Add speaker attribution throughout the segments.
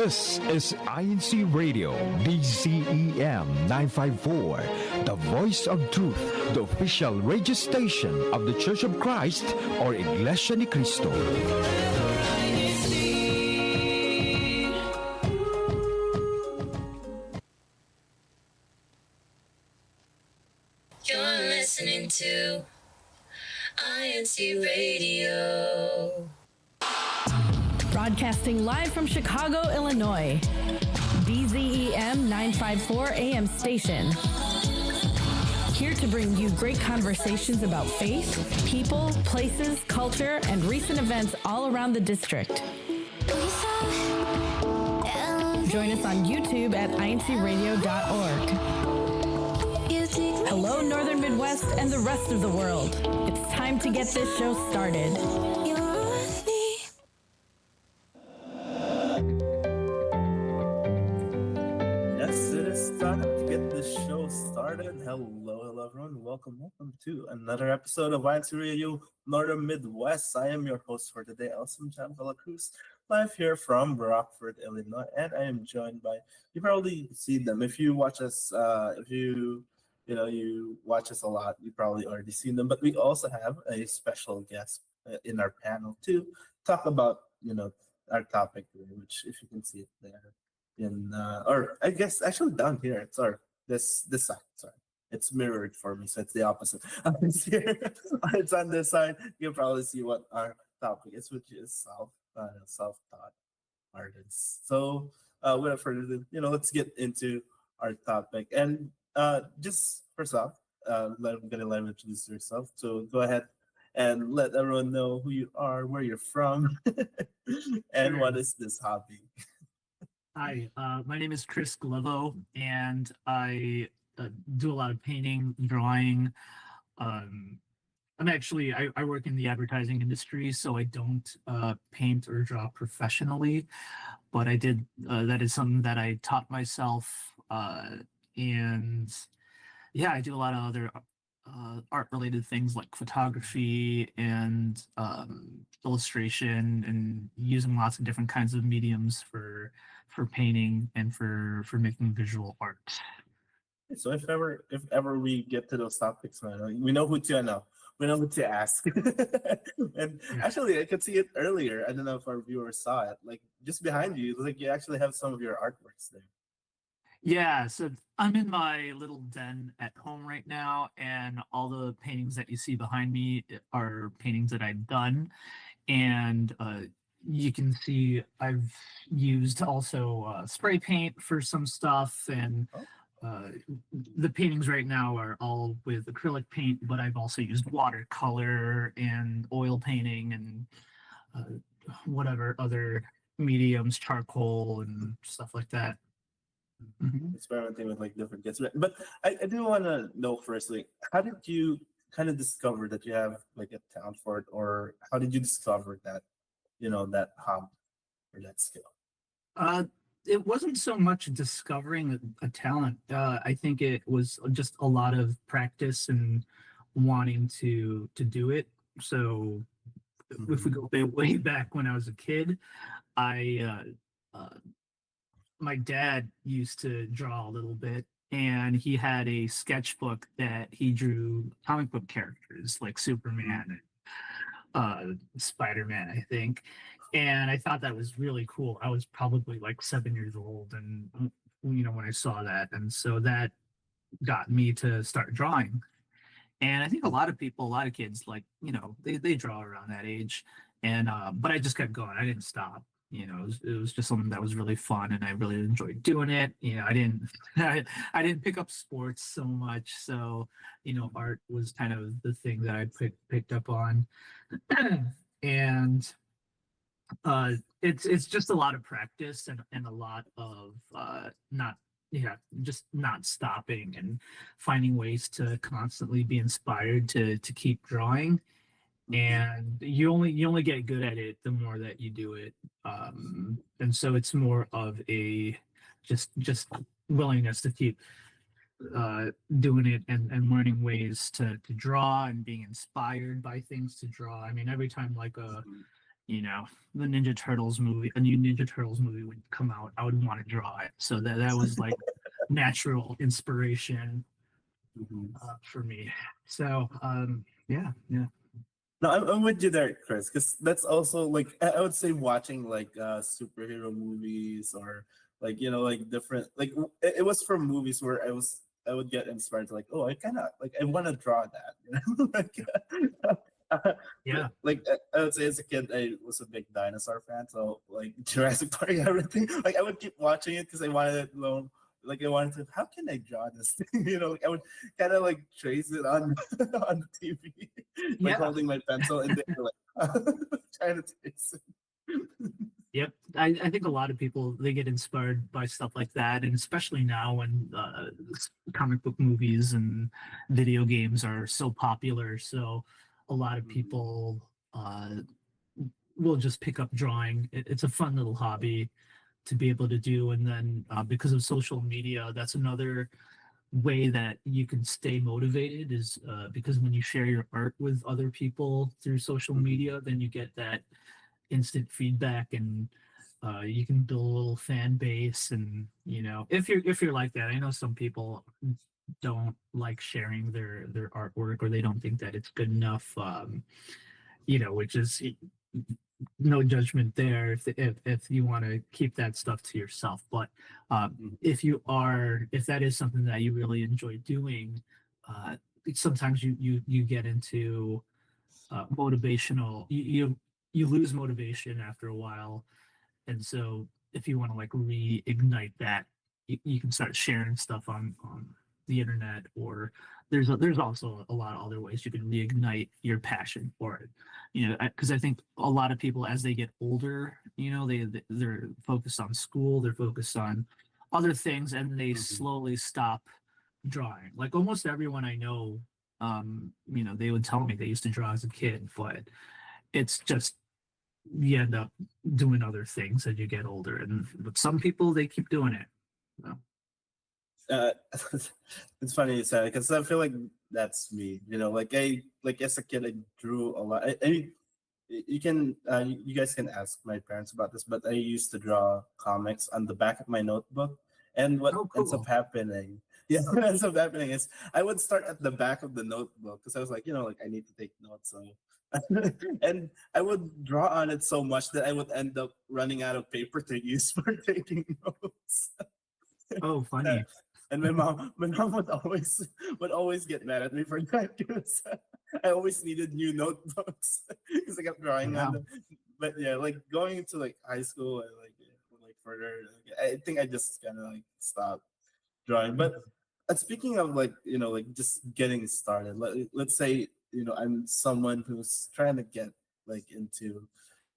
Speaker 1: This is INCRadio, DCEM 954, the voice of truth, the official radio station of the Church of Christ or Iglesia ni Cristo.
Speaker 2: You're listening to INCRadio.
Speaker 3: Broadcasting live from Chicago, Illinois. DZEM 954 AM station. Here to bring you great conversations about faith, people, places, culture, and recent events all around the district. Join us on YouTube at INCRadio.org. Hello, Northern Midwest and the rest of the world. It's time to get this show started.
Speaker 4: Yes, it is time to get this show started. Hello, everyone. Welcome to another episode of INCRadio Northern Midwest. I am your host for today, Elson Giancarlo Cruz, live here from Rockford, Illinois, and I am joined by, you probably see them if you watch us. If you watch us a lot, you probably already seen them. But we also have a special guest in our panel to talk about our topic today, which if you can see it there. Or I guess actually down here, it's this side. Sorry, it's mirrored for me, so it's the opposite. It's here. It's on this side. You can probably see what our topic is, which is self-taught artists. So without further ado, let's get into our topic. And just first off, I'm gonna let you introduce yourself. So go ahead and let everyone know who you are, where you're from, and what is this hobby.
Speaker 5: Hi, my name is Chris Glovo, and I do a lot of painting, drawing. I work in the advertising industry, so I don't paint or draw professionally, but I did. That is something that I taught myself, and yeah, I do a lot of other art-related things like photography and illustration, and using lots of different kinds of mediums for painting and for making visual art.
Speaker 4: So if ever we get to those topics, man, we know who to ask. And actually, I could see it earlier. I don't know if our viewers saw it. Like just behind you, like you actually have some of your artworks there.
Speaker 5: Yeah, so I'm in my little den at home right now, and all the paintings that you see behind me are paintings that I've done. And you can see I've used also spray paint for some stuff, and the paintings right now are all with acrylic paint, but I've also used watercolor and oil painting and whatever other mediums, charcoal and stuff like that.
Speaker 4: Mm-hmm. Experimenting with like different kits. But I do want to know first, like, how did you kind of discover that you have like a talent for it, or how did you discover that that hobby or that skill?
Speaker 5: It wasn't so much discovering a talent. I think it was just a lot of practice and wanting to do it. So if we go way back when I was a kid, my dad used to draw a little bit, and he had a sketchbook that he drew comic book characters like Superman and Spider-Man, I think. And I thought that was really cool. I was probably like 7 years old, and when I saw that, and so that got me to start drawing. And I think a lot of kids, like they draw around that age, and but I just kept going. I didn't stop. It was just something that was really fun, and I really enjoyed doing it. I didn't pick up sports so much, so art was kind of the thing that I picked up on. And it's just a lot of practice and a lot of just not stopping and finding ways to constantly be inspired to keep drawing. And you only get good at it the more that you do it, and so it's more of a just willingness to keep doing it and learning ways to draw and being inspired by things to draw. I mean, every time like you know, the Ninja Turtles movie, a new Ninja Turtles movie would come out, I would want to draw it. So that was like natural inspiration
Speaker 4: Mhm.
Speaker 5: for me. So yeah, yeah.
Speaker 4: No, I'm with you there, Chris, because that's also like I would say watching like superhero movies or like like different like it was from movies where I would get inspired to like, oh, I kind of like I want to draw that, like
Speaker 5: Yeah.
Speaker 4: I would say as a kid I was a big dinosaur fan, so like Jurassic Park and everything, like I would keep watching it because I wanted to know. Like I wanted to, how can I draw this thing? Like I would kind of like trace it on on the TV by
Speaker 5: Yeah.
Speaker 4: holding my pencil and then like trying to trace it.
Speaker 5: Yep. I think a lot of people they get inspired by stuff like that, and especially now when comic book movies and video games are so popular. So a lot of people will just pick up drawing. It's a fun little hobby to be able to do, and then because of social media, that's another way that you can stay motivated is because when you share your art with other people through social media, then you get that instant feedback and you can build a little fan base. And if you're like that, I know some people don't like sharing their artwork, or they don't think that it's good enough, which is no judgment there if you want to keep that stuff to yourself. But if that is something that you really enjoy doing, uh, sometimes you get into motivational you lose motivation after a while. And so if you want to like reignite that, you can start sharing stuff on the internet, or there's also a lot of other ways you can reignite your passion for it. Because I think a lot of people as they get older, they're focused on school, they're focused on other things, and they slowly stop drawing. Like almost everyone I know, they would tell me they used to draw as a kid, but it's just you end up doing other things as you get older. And but some people they keep doing it. So.
Speaker 4: uh, it's funny you said it because I feel like that's me. Like as a kid I drew a lot. You can you guys can ask my parents about this, but I used to draw comics on the back of my notebook. And what
Speaker 5: Oh,
Speaker 4: ends up
Speaker 5: cool.
Speaker 4: happening, yeah, what ends up happening is I would start at the back of the notebook because I was like, like I need to take notes. So and I would draw on it so much that I would end up running out of paper to use for taking notes.
Speaker 5: Oh, funny.
Speaker 4: And my mom would always get mad at me for that because I always needed new notebooks because I kept drawing on
Speaker 5: Wow.
Speaker 4: them. But yeah, like going into like high school and like further, like, I think I just kind of like stopped drawing. But speaking of like like just getting started, let's say I'm someone who's trying to get like into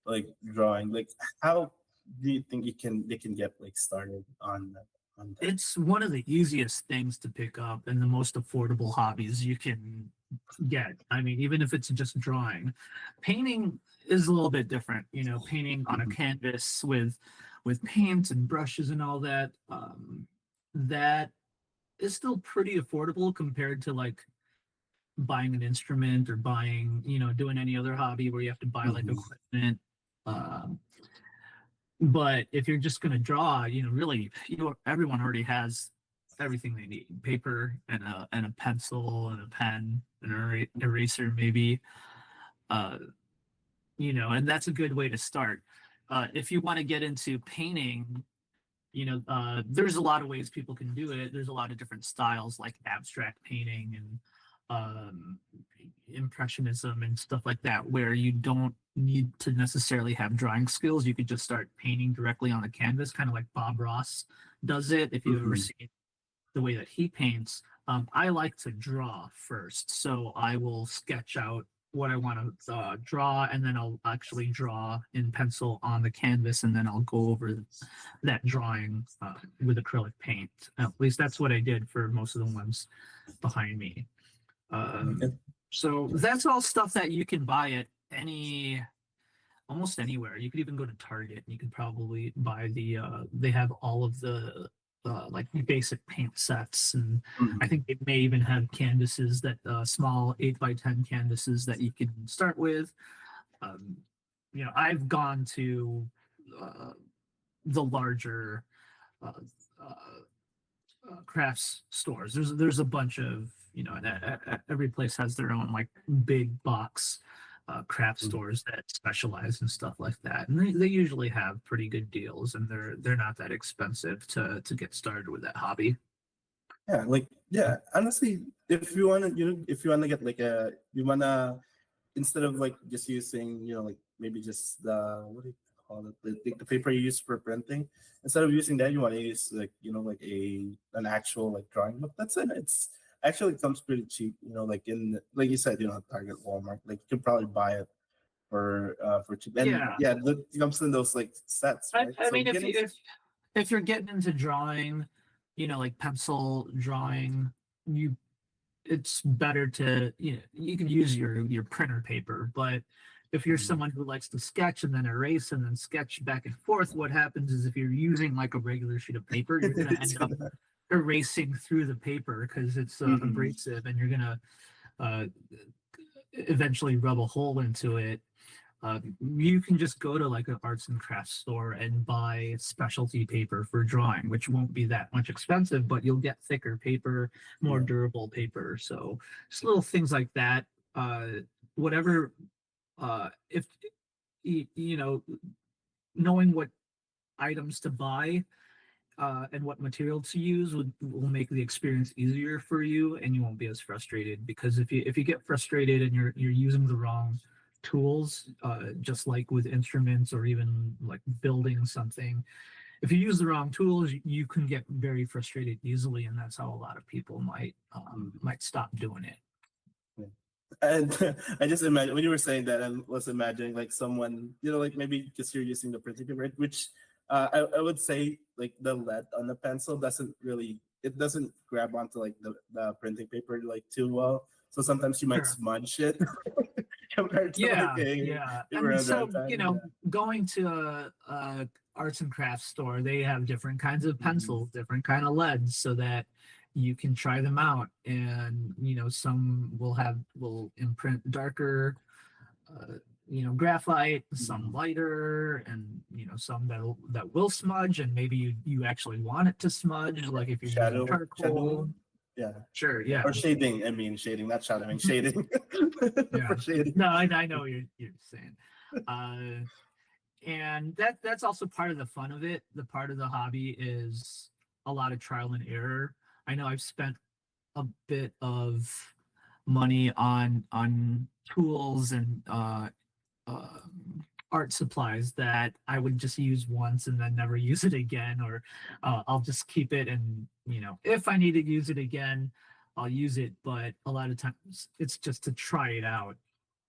Speaker 4: like drawing. Like how do you think they can get like started on that?
Speaker 5: It's one of the easiest things to pick up and the most affordable hobbies you can get. I mean, even if it's just drawing. Painting is a little bit different, painting on a canvas with paint and brushes and all that. That is still pretty affordable compared to like buying an instrument or buying, doing any other hobby where you have to buy like
Speaker 4: Mhm.
Speaker 5: equipment. Um, but if you're just going to draw, really, everyone already has everything they need: paper and a pencil and a pen, an eraser maybe. Uh, and that's a good way to start. If you want to get into painting, there's a lot of ways people can do it. There's a lot of different styles like abstract painting and um, impressionism and stuff like that, where you don't need to necessarily have drawing skills. You could just start painting directly on the canvas, kind of like Bob Ross does it. If you've ever
Speaker 4: Mhm.
Speaker 5: seen the way that he paints, I like to draw first. So I will sketch out what I want to draw, and then I'll actually draw in pencil on the canvas, and then I'll go over that drawing with acrylic paint. At least that's what I did for most of the ones behind me.
Speaker 4: Okay.
Speaker 5: So that's all stuff that you can buy at almost anywhere. You could even go to Target and you could probably buy they have all of the like basic paint sets. And I
Speaker 4: Mhm.
Speaker 5: think they may even have canvases that small 8x10 canvases that you can start with. Um, I've gone to the larger uh, uh, crafts stores. There's a bunch of every place has their own like big box craft
Speaker 4: Mhm.
Speaker 5: stores that specialize in stuff like that, and they usually have pretty good deals, and they're not that expensive to get started with that hobby.
Speaker 4: Yeah, like yeah. Honestly, if you wanna, if you wanna get like you wanna instead of like just using, like maybe just the what do you call it, the paper you use for printing. Instead of using that, you want to use like like an actual like drawing book. That's it. It's actually it comes pretty cheap. Like in like you said, Target, Walmart. Like you can probably buy it for cheap. And
Speaker 5: Yeah,
Speaker 4: yeah, it comes in those like sets, right?
Speaker 5: I
Speaker 4: So
Speaker 5: mean,
Speaker 4: getting
Speaker 5: if you're getting into drawing, like pencil drawing, you it's better to you can use your printer paper, but if you're someone who likes to sketch and then erase and then sketch back and forth, what happens is if you're using like a regular sheet of paper, you're going to
Speaker 4: it's
Speaker 5: end up
Speaker 4: gonna.
Speaker 5: erasing through the paper because it's
Speaker 4: Mhm.
Speaker 5: abrasive, and you're going to uh, eventually rub a hole into it. You can just go to like an arts and crafts store and buy specialty paper for drawing, which won't be that much expensive, but you'll get thicker paper, more
Speaker 4: Yeah.
Speaker 5: durable paper. So just little things like that. Whatever, if knowing what items to buy and what material to use will make the experience easier for you, and you won't be as frustrated. Because if you get frustrated and you're using the wrong tools, just like with instruments or even like building something, if you use the wrong tools, you can get very frustrated easily, and that's how a lot of people
Speaker 4: Mhm.
Speaker 5: might stop doing it.
Speaker 4: Yeah. And I just imagine when you were saying that, I was imagining like someone, like maybe because you're using the printing paper, right? Which I would say like the lead on the pencil it doesn't grab onto like the printing paper like too well. So sometimes you might
Speaker 5: Sure.
Speaker 4: smudge it compared to like
Speaker 5: Yeah,
Speaker 4: a
Speaker 5: yeah.
Speaker 4: paper
Speaker 5: And
Speaker 4: on
Speaker 5: so,
Speaker 4: runtime. Yeah.
Speaker 5: going to a arts and crafts store, they have different kinds of
Speaker 4: Mhm.
Speaker 5: pencils, different kind of leads, so that you can try them out. And some will imprint darker, uh, graphite, some
Speaker 4: Mhm.
Speaker 5: lighter, and some that will smudge, and maybe you actually want it to smudge, like if you're using charcoal.
Speaker 4: Shadowing. Yeah.
Speaker 5: Sure,
Speaker 4: Yeah. Or
Speaker 5: yeah.
Speaker 4: shading. I mean, shading, not shadowing, shading
Speaker 5: Yeah.
Speaker 4: for shading.
Speaker 5: No, I know what you're saying. Uh, and that's also part of the fun of it. The part of the hobby is a lot of trial and error. I know I've spent a bit of money on tools and art supplies that I would just use once and then never use it again, or I'll just keep it, and if I need to use it again, I'll use it. But a lot of times it's just to try it out.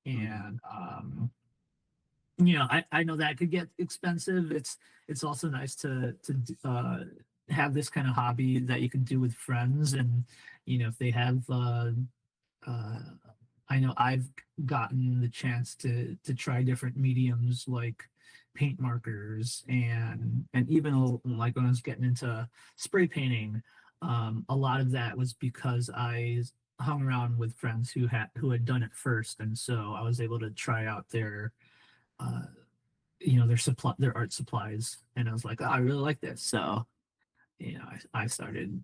Speaker 4: Mhm.
Speaker 5: And I know that could get expensive. It's also nice to have this kind of hobby that you can do with friends, and if they have uh, I know I've gotten the chance to try different mediums like paint markers, and even like when I was getting into spray painting, a lot of that was because I hung around with friends who had done it first, and so I was able to try out uh, their art supplies, and I was like, oh, I really like this. So I started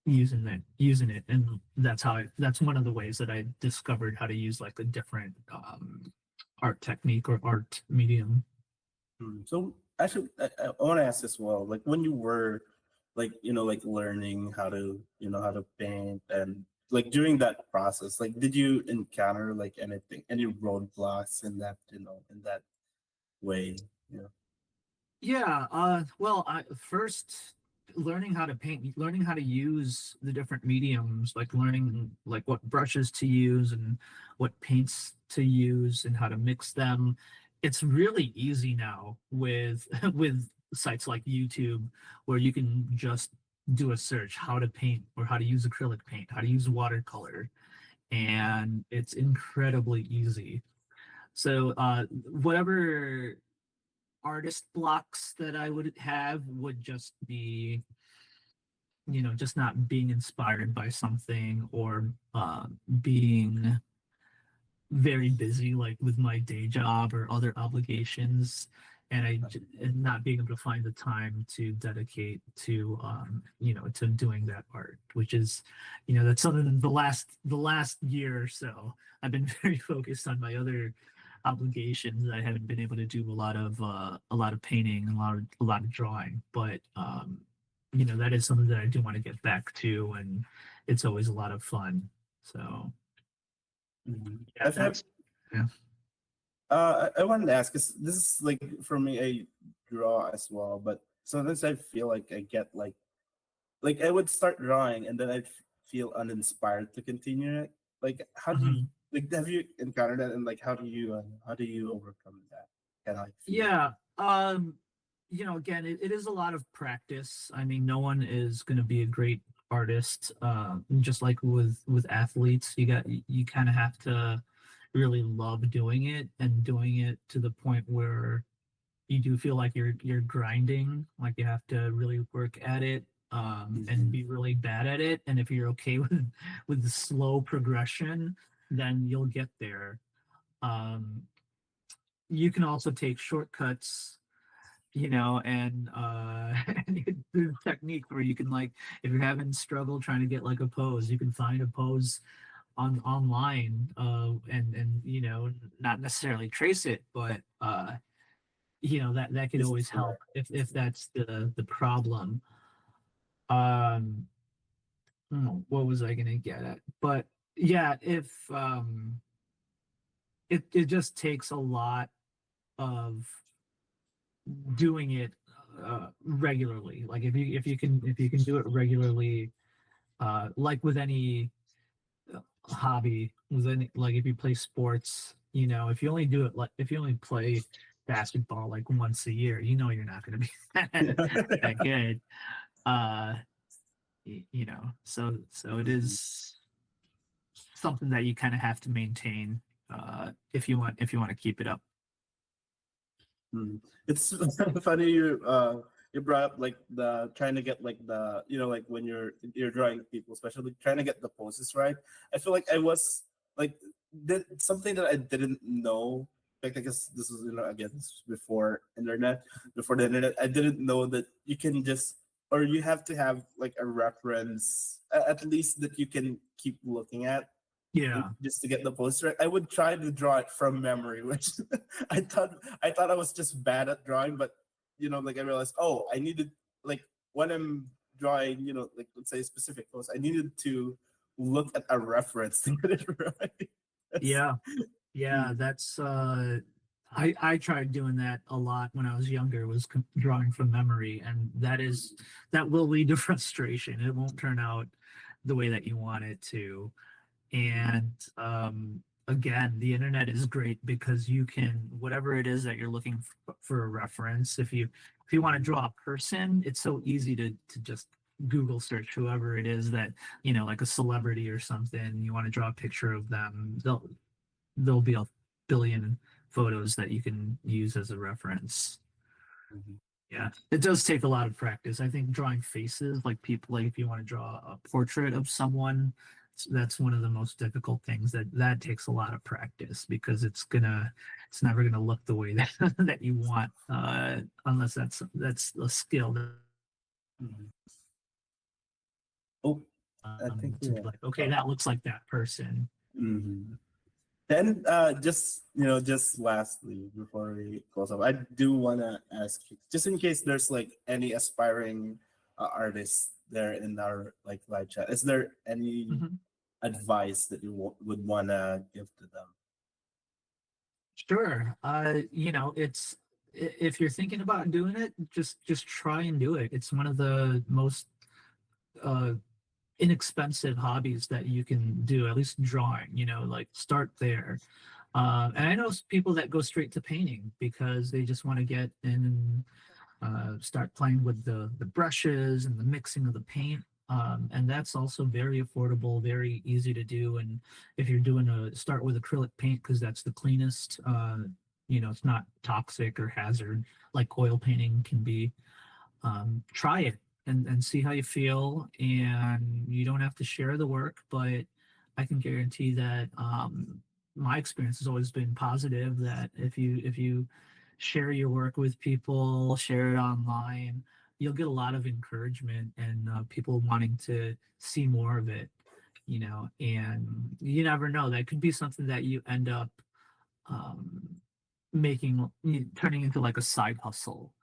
Speaker 5: using it, and that's one of the ways that I discovered how to use like a different art technique or art medium.
Speaker 4: So actually, I want to ask as well. Like when you were, like like learning how to paint, and like during that process, like did you encounter like any roadblocks in that way? Yeah.
Speaker 5: Yeah, well, I first learning how to paint, learning how to use the different mediums, like learning like what brushes to use and what paints to use and how to mix them. It's really easy now with with sites like YouTube, where you can just do a search how to paint or how to use acrylic paint, how to use watercolor, and it's incredibly easy. So whatever artist blocks that I would have would just be, just not being inspired by something, or being very busy, like with my day job or other obligations, and and not being able to find the time to dedicate to to doing that art, which is that's something that the last year or so I've been very focused on my other obligations. I haven't been able to do a lot of painting and a lot of drawing, but that is something that I do want to get back to, and it's always a lot of fun. So
Speaker 4: Mhm.
Speaker 5: yeah,
Speaker 4: I've had
Speaker 5: that's yeah.
Speaker 4: I wanted to ask, 'cause this is like for me, I draw as well, but sometimes I feel like I get like I would start drawing and then I'd feel uninspired to continue it. Like, how do you
Speaker 5: Mhm.
Speaker 4: like have you encountered that, and like how do you overcome that kind of like feeling?
Speaker 5: Yeah. Again, it is a lot of practice. I mean, no one is going to be a great artist. Just like with athletes, you kind of have to really love doing it and doing it to the point where you do feel like you're grinding, like you have to really work at it, and
Speaker 4: Hmm.
Speaker 5: be really bad at it. And if you're okay with the slow progression, then you'll get there. Um, you can also take shortcuts, and and you can do the technique where you can, like, if you're having struggle trying to get like a pose, you can find a pose online, and not necessarily trace it, but that could
Speaker 4: Just
Speaker 5: always
Speaker 4: for
Speaker 5: help if that's the problem. um what was I gonna get at? But yeah, if it just takes a lot of doing it regularly. Like if you can do it regularly, like with any hobby, with any, like if you play sports, if you only do it, like if you only play basketball like once a year, you're not going to be that good. uh so it
Speaker 4: Mhm.
Speaker 5: is something that you kind of have to maintain, if you want to keep it up.
Speaker 4: Mm. It's funny you brought up like the trying to get like the like when you're drawing people, especially trying to get the poses right. I feel like I was like did something that I didn't know. Like I guess this was again this was before the internet. I didn't know that you can just or you have to have like a reference at least that you can keep looking at
Speaker 5: Yeah.
Speaker 4: just to get the poster. I would try to draw it from memory, which I thought I was just bad at drawing, but like I realized, oh, I needed like when I'm drawing, like let's say a specific pose, I needed to look at a reference to get it right. That's-
Speaker 5: Yeah. Yeah,
Speaker 4: mm,
Speaker 5: that's I tried doing that a lot when I was younger, was drawing from memory, and that will lead to frustration. It won't turn out the way that you want it to. And again, the internet is great because you can, whatever it is that you're looking for a reference, if you want to draw a person, it's so easy to just Google search whoever it is that, like a celebrity or something, you want to draw a picture of them. There'll be a billion photos that you can use as a reference.
Speaker 4: mhm,
Speaker 5: Yeah, it does take a lot of practice. I think drawing faces, like people, like if you want to draw a portrait of someone, that's one of the most difficult things. That takes a lot of practice because it's never gonna look the way that that you want, unless that's a skill
Speaker 4: mhm. Oh, I think
Speaker 5: to
Speaker 4: we
Speaker 5: be like, okay, that looks like that person.
Speaker 4: mhm. Then, just lastly before we close up, I do want to ask you, just in case there's like any aspiring artists there in our like live chat, is there any
Speaker 5: Mhm.
Speaker 4: advice that you would want to give to them?
Speaker 5: Sure. If you're thinking about doing it, just try and do it. It's one of the most uh, inexpensive hobbies that you can do. At least drawing. Like start there. And I know people that go straight to painting because they just want to get in and start playing with the brushes and the mixing of the paint. And that's also very affordable, very easy to do. And if you're doing start with acrylic paint because that's the cleanest. It's not toxic or hazard like oil painting can be. Try it and see how you feel. And you don't have to share the work, but I can guarantee that my experience has always been positive, that if you share your work with people, share it online, you'll get a lot of encouragement and people wanting to see more of it, and you never know, that could be something that you end up um, turning into like a side hustle.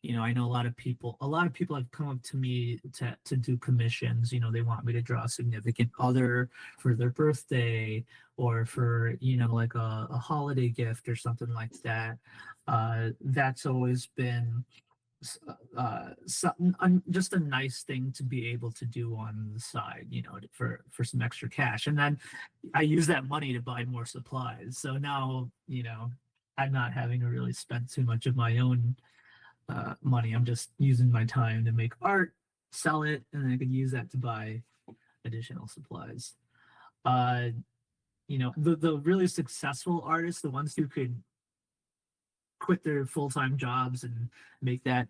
Speaker 5: I know a lot of people have come up to me to do commissions. They want me to draw a significant other for their birthday, or for like a holiday gift or something like that. That's always been just a nice thing to be able to do on the side, for some extra cash. And then I use that money to buy more supplies. So now, I'm not having to really spend too much of my own money. I'm just using my time to make art, sell it, and then I could use that to buy additional supplies. The really successful artists, the ones who could quit their full-time jobs and make that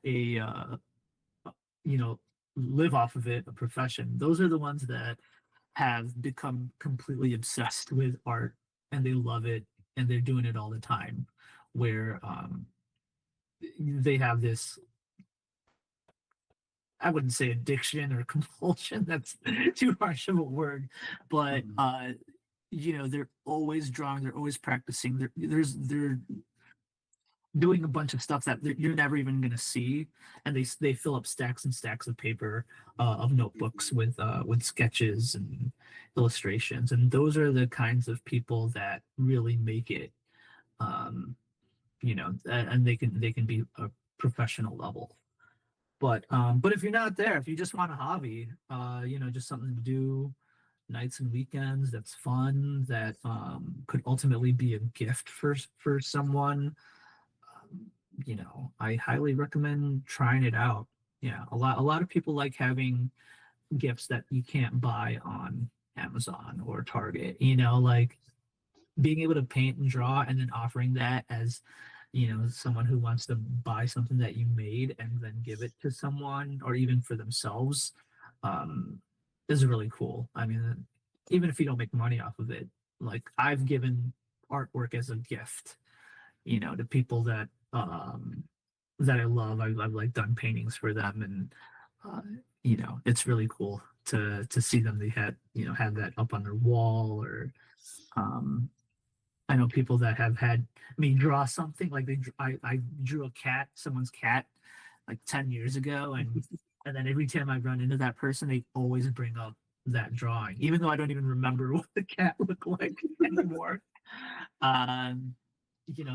Speaker 5: live off of it, a profession. Those are the ones that have become completely obsessed with art, and they love it, and they're doing it all the time, where they have this, I wouldn't say addiction or compulsion, that's too harsh of a word, but they're always drawing, they're always practicing, they're doing a bunch of stuff that you're never even going to see, and they fill up stacks and stacks of paper, of notebooks with sketches and illustrations, and those are the kinds of people that really make it, and they can be a professional level. But if you're not there, if you just want a hobby, just something to do nights and weekends that's fun, that could ultimately be a gift for someone, I highly recommend trying it out. Yeah, a lot of people like having gifts that you can't buy on Amazon or Target. Like being able to paint and draw, and then offering that as someone who wants to buy something that you made and then give it to someone, or even for themselves, is really cool. I mean, even if you don't make money off of it, like I've given artwork as a gift, to people that I love. I've like done paintings for them, and it's really cool to see them. They had have that up on their wall, or I know people that have had me draw something, like I drew a cat, someone's cat, like 10 years ago, and then every time I run into that person, they always bring up that drawing, even though I don't even remember what the cat looked like anymore.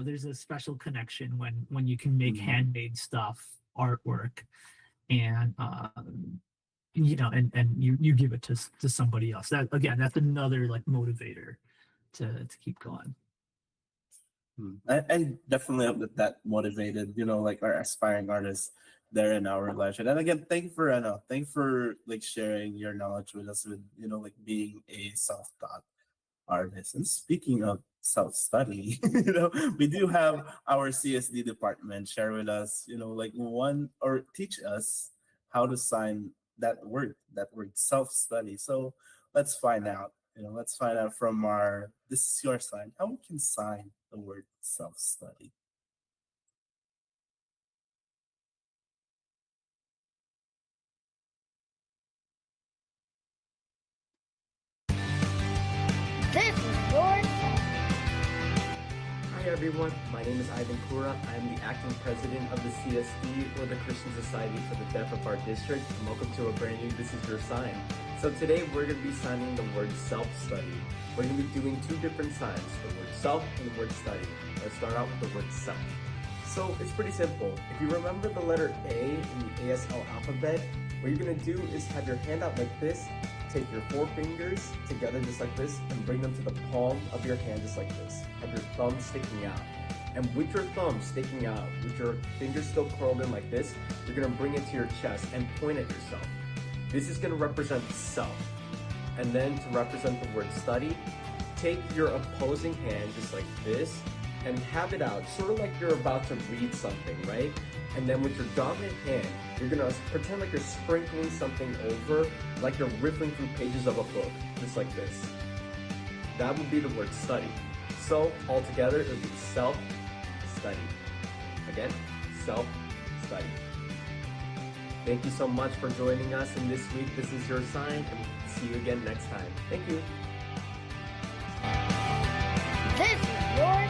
Speaker 5: There's a special connection when you can make handmade stuff, artwork, and and you give it to somebody else. That, again, that's another like motivator to keep going.
Speaker 4: I definitely hope that motivated, like our aspiring artists there in our life. And again, thank you for like sharing your knowledge with us, with like being a self-taught artist. And speaking of self-study, we do have our CSD department share with us, like one, or teach us how to sign that word self-study. So let's find out. Let's find out from this is your sign, how we can sign the word self-study.
Speaker 6: This is your sign.
Speaker 7: Hi everyone, my name is Ivan Kura. I am the acting president of the CSD, or the Christian Society for the Deaf of our district. And welcome to a brand new This Is Your Sign. So today we're going to be signing the word self-study. We're going to be doing two different signs, the word self and the word study. Let's start out with the word self. So it's pretty simple. If you remember the letter A in the ASL alphabet, what you're going to do is have your hand out like this, take your four fingers together just like this, and bring them to the palm of your hand just like this. Have your thumb sticking out. And with your thumb sticking out, with your fingers still curled in like this, you're going to bring it to your chest and point at yourself. This is going to represent self. And then to represent the word study, take your opposing hand just like this and have it out, sort of like you're about to read something, right? And then with your dominant hand, you're going to pretend like you're sprinkling something over, like you're riffling through pages of a book, just like this. That would be the word study. So altogether, it would be self-study. Again, self-study. Thank you so much for joining us. And this week, this is your sign, and we'll see you again next time. Thank you.
Speaker 6: This is your sign.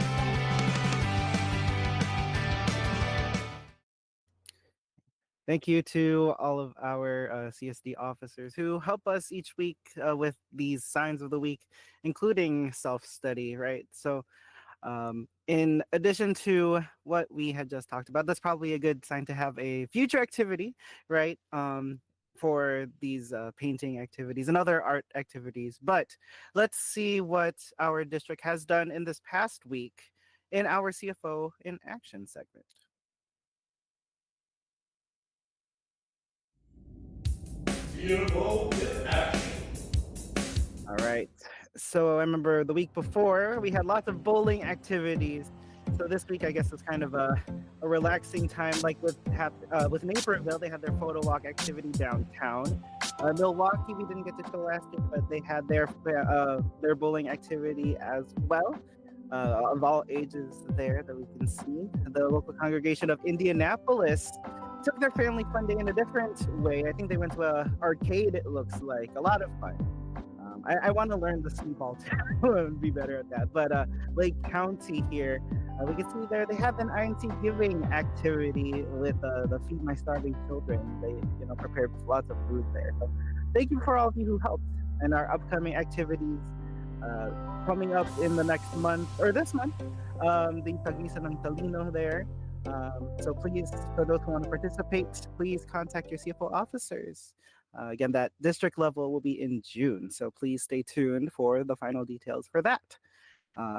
Speaker 8: Thank you to all of our CSD officers who help us each week with these signs of the week, including self-study, right? So in addition to what we had just talked about, that's probably a good sign to have a future activity, right? For these painting activities and other art activities. But let's see what our district has done in this past week in our CFO in Action segment. All right. So I remember the week before we had lots of bowling activities. So this week, I guess it's kind of a relaxing time. Like with Naperville, they had their photo walk activity downtown. Milwaukee, we didn't get to show last year, but they had their bowling activity as well. Of all ages there that we can see. The local congregation of Indianapolis took their family fun day in a different way. I think they went to an arcade, it looks like. A lot of fun. I want to learn the c-ball too and be better at that. But Lake County here, we can see there they have an INC giving activity with the Feed My Starving Children. They prepared lots of food there. So thank you for all of you who helped and our upcoming activities coming up in the next month or this month. The Tagisa ng Talino there. So please, for those who want to participate, please contact your CFO officers. Again, that district level will be in June, so please stay tuned for the final details for that.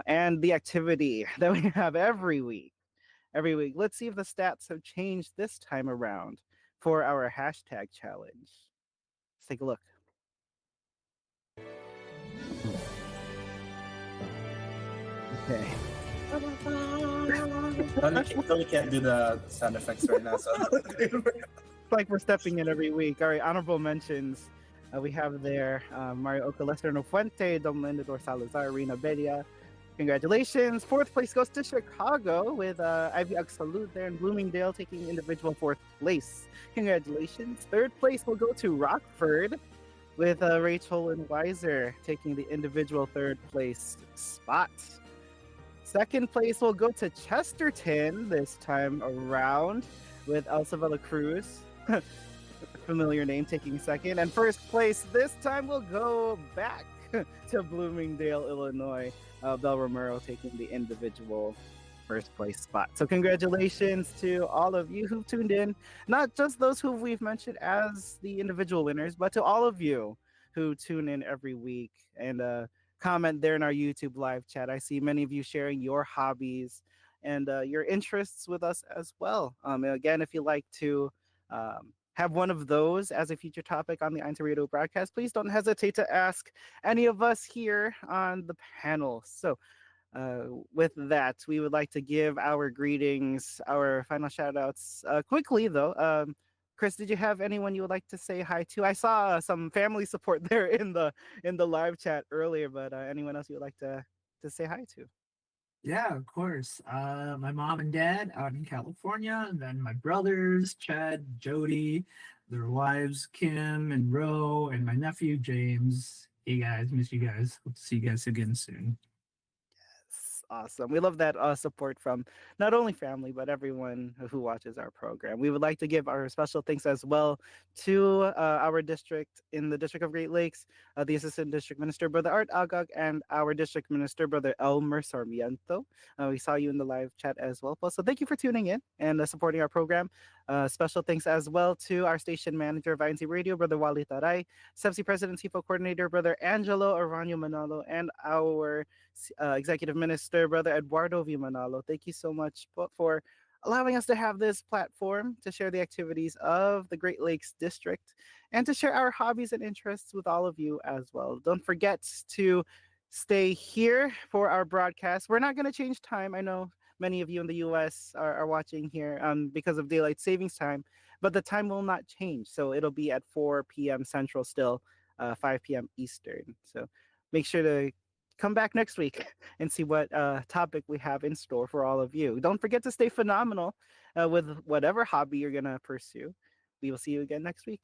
Speaker 8: And the activity that we have every week. Let's see if the stats have changed this time around for our hashtag challenge. Let's take a look. Okay.
Speaker 4: We can't do the sound effects right now, so
Speaker 8: It's like we're stepping in every week. All right, honorable mentions. We have there Mario Oca, Lester No Fuente, Dom Lindador Salazar, Rina Bedia. Congratulations. Fourth place goes to Chicago with Ivy Salud there in Bloomingdale taking individual fourth place. Congratulations. Third place will go to Rockford with Rachel and Weiser taking the individual third place spot. Second place will go to Chesterton this time around with Elsavella Cruz, familiar name, taking second. And first place this time will go back to Bloomingdale, Illinois. Bel Romero taking the individual first place spot. So congratulations to all of you who tuned in, not just those who we've mentioned as the individual winners, but to all of you who tune in every week and comment there in our YouTube live chat. I see many of you sharing your hobbies and your interests with us as well. Again, if you'd like to have one of those as a future topic on the INCRadio broadcast, please don't hesitate to ask any of us here on the panel. So with that, we would like to give our greetings, our final shout outs quickly though. Chris, did you have anyone you would like to say hi to? I saw some family support there in the live chat earlier, but anyone else you would like to say hi to?
Speaker 5: Yeah, of course. My mom and dad out in California, and then my brothers, Chad, Jody, their wives, Kim and Ro, and my nephew, James. Hey guys, miss you guys. Hope to see you guys again soon.
Speaker 8: Awesome. We love that support from not only family, but everyone who watches our program. We would like to give our special thanks as well to our district in the District of Great Lakes, the Assistant District Minister, Brother Art Agag, and our District Minister, Brother Elmer Sarmiento. We saw you in the live chat as well. So thank you for tuning in and supporting our program. Special thanks as well to our station manager of INCRadio, Brother Wally Taray, CEBSI President CFO Coordinator, Brother Angelo Aranyo Manalo, and our Executive Minister, Brother Eduardo V. Manalo. Thank you so much for allowing us to have this platform to share the activities of the Great Lakes District and to share our hobbies and interests with all of you as well. Don't forget to stay here for our broadcast. We're not going to change time. I know many of you in the U.S. are watching here because of daylight savings time, but the time will not change. So it'll be at 4 p.m. Central still, 5 p.m. Eastern. So make sure to come back next week and see what topic we have in store for all of you. Don't forget to stay phenomenal with whatever hobby you're going to pursue. We will see you again next week.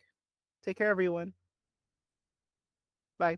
Speaker 8: Take care, everyone. Bye.